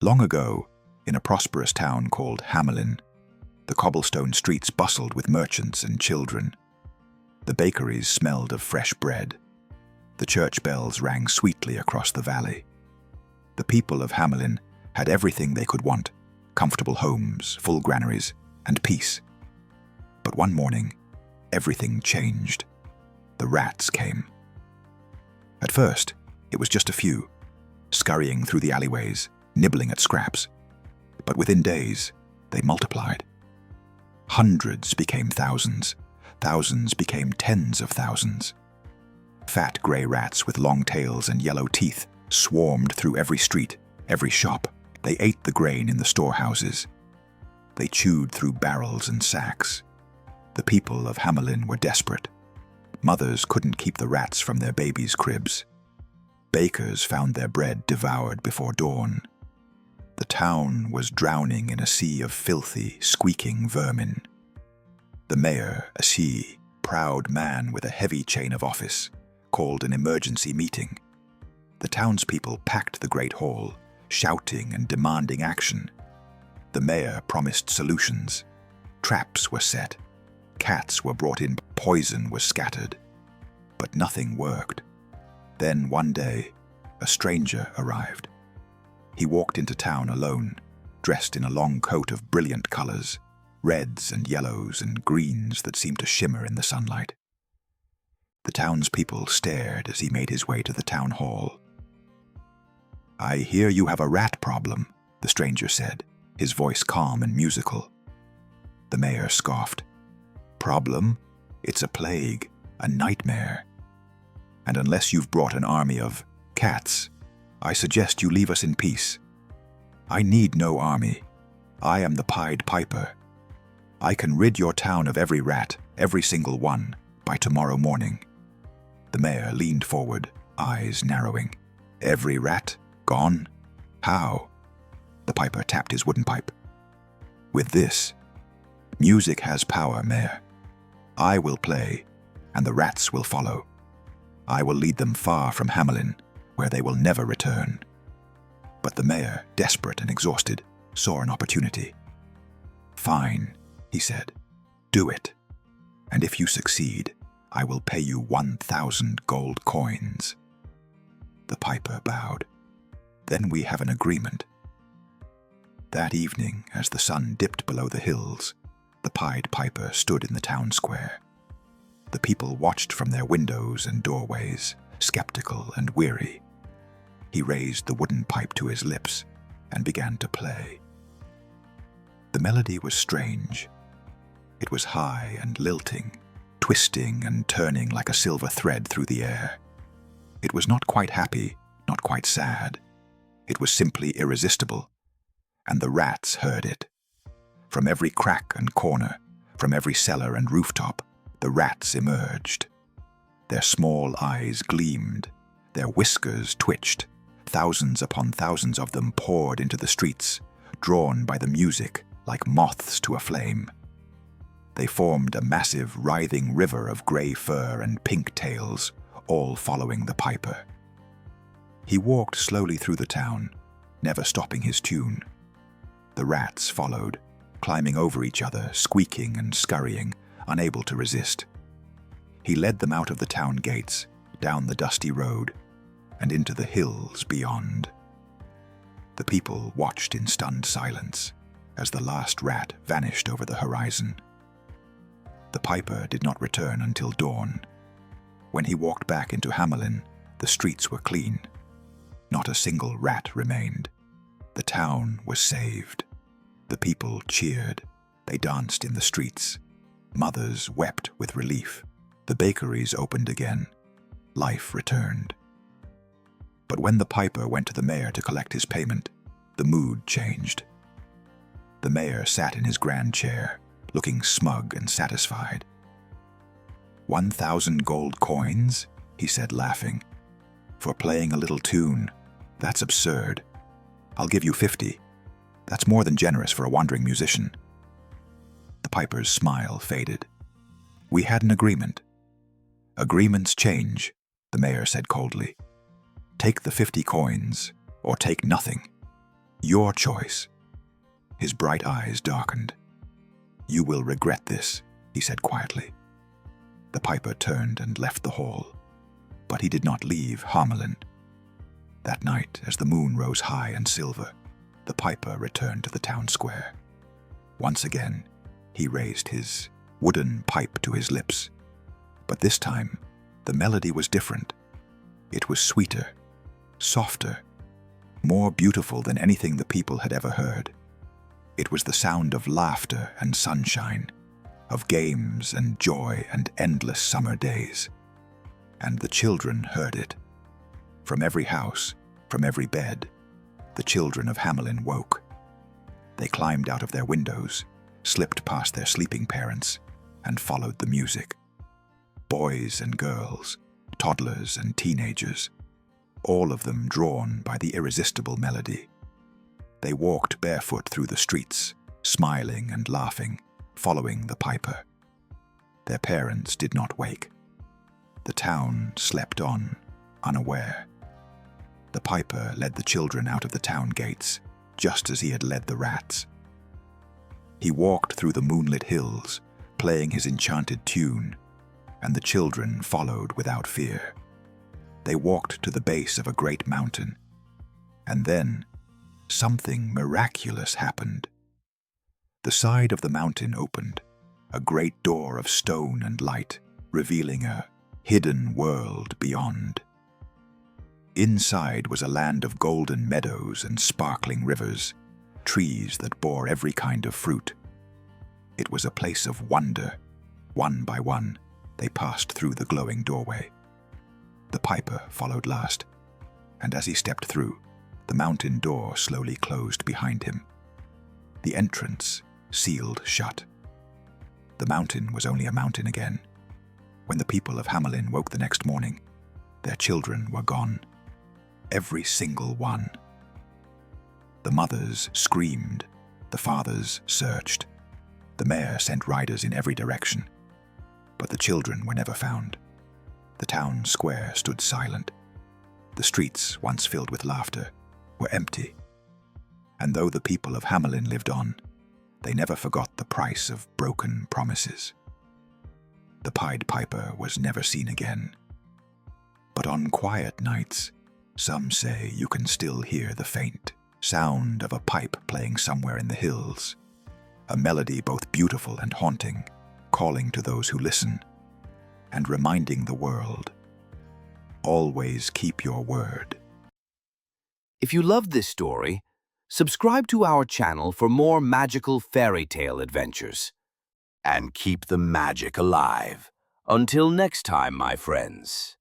Long ago, in a prosperous town called Hamelin, the cobblestone streets bustled with merchants and children. The bakeries smelled of fresh bread. The church bells rang sweetly across the valley. The people of Hamelin had everything they could want: comfortable homes, full granaries, and peace. But one morning, everything changed. The rats came. At first, it was just a few, scurrying through the alleyways, nibbling at scraps. But within days, they multiplied. Hundreds became thousands. Thousands became tens of thousands. Fat grey rats with long tails and yellow teeth swarmed through every street, every shop. They ate the grain in the storehouses. They chewed through barrels and sacks. The people of Hamelin were desperate. Mothers couldn't keep the rats from their babies' cribs. Bakers found their bread devoured before dawn. The town was drowning in a sea of filthy, squeaking vermin. The mayor, a proud man with a heavy chain of office, called an emergency meeting. The townspeople packed the great hall, shouting and demanding action. The mayor promised solutions. Traps were set. Cats were brought in. Poison was scattered. But nothing worked. Then one day, a stranger arrived. He walked into town alone, dressed in a long coat of brilliant colors, reds and yellows and greens that seemed to shimmer in the sunlight. The townspeople stared as he made his way to the town hall. "I hear you have a rat problem," the stranger said, his voice calm and musical. The mayor scoffed. "Problem? It's a plague, a nightmare. And unless you've brought an army of cats, I suggest you leave us in peace. I need no army. I am the Pied Piper. I can rid your town of every rat, every single one, by tomorrow morning." The mayor leaned forward, eyes narrowing. "Every rat? Gone? How?" The piper tapped his wooden pipe. "With this. Music has power, Mayor. I will play, and the rats will follow. I will lead them far from Hamelin, where they will never return." But the mayor, desperate and exhausted, saw an opportunity. "Fine," he said. "Do it. And if you succeed, I will pay you 1,000 gold coins." The piper bowed. "Then we have an agreement." That evening, as the sun dipped below the hills, the Pied Piper stood in the town square. The people watched from their windows and doorways, skeptical and weary. He raised the wooden pipe to his lips and began to play. The melody was strange. It was high and lilting, twisting and turning like a silver thread through the air. It was not quite happy, not quite sad. It was simply irresistible, and the rats heard it. From every crack and corner, from every cellar and rooftop, the rats emerged. Their small eyes gleamed, their whiskers twitched. Thousands upon thousands of them poured into the streets, drawn by the music like moths to a flame. They formed a massive, writhing river of grey fur and pink tails, all following the piper. He walked slowly through the town, never stopping his tune. The rats followed, climbing over each other, squeaking and scurrying, unable to resist. He led them out of the town gates, down the dusty road, and into the hills beyond. The people watched in stunned silence as the last rat vanished over the horizon. The piper did not return until dawn. When he walked back into Hamelin, the streets were clean. Not a single rat remained. The town was saved. The people cheered. They danced in the streets. Mothers wept with relief. The bakeries opened again. Life returned. But when the piper went to the mayor to collect his payment, the mood changed. The mayor sat in his grand chair, looking smug and satisfied. 1,000 gold coins, he said, laughing. "For playing a little tune. That's absurd. I'll give you 50. That's more than generous for a wandering musician." The piper's smile faded. "We had an agreement." "Agreements change," the mayor said coldly. "Take the 50 coins, or take nothing." Your choice." His bright eyes darkened. "You will regret this," he said quietly. The piper turned and left the hall, but he did not leave Hamelin. That night, as the moon rose high and silver, the piper returned to the town square. Once again, he raised his wooden pipe to his lips. But this time, the melody was different. It was sweeter, softer, more beautiful than anything the people had ever heard. It was the sound of laughter and sunshine, of games and joy and endless summer days. And the children heard it. From every house, from every bed, the children of Hamelin woke. They climbed out of their windows, slipped past their sleeping parents, and followed the music. Boys and girls, toddlers and teenagers, all of them drawn by the irresistible melody. They walked barefoot through the streets, smiling and laughing, following the piper. Their parents did not wake. The town slept on, unaware. The piper led the children out of the town gates, just as he had led the rats. He walked through the moonlit hills, playing his enchanted tune, and the children followed without fear. They walked to the base of a great mountain, and then something miraculous happened. The side of the mountain opened, a great door of stone and light, revealing a hidden world beyond. Inside was a land of golden meadows and sparkling rivers, trees that bore every kind of fruit. It was a place of wonder. One by one, they passed through the glowing doorway. The piper followed last, and as he stepped through, the mountain door slowly closed behind him. The entrance sealed shut. The mountain was only a mountain again. When the people of Hamelin woke the next morning, their children were gone. Every single one. The mothers screamed, the fathers searched. The mayor sent riders in every direction, but the children were never found. The town square stood silent. The streets, once filled with laughter, were empty. And though the people of Hamelin lived on, they never forgot the price of broken promises. The Pied Piper was never seen again. But on quiet nights, some say you can still hear the faint sound of a pipe playing somewhere in the hills, a melody both beautiful and haunting, calling to those who listen, and reminding the world, always keep your word. If you loved this story, subscribe to our channel for more magical fairy tale adventures. And keep the magic alive. Until next time, my friends.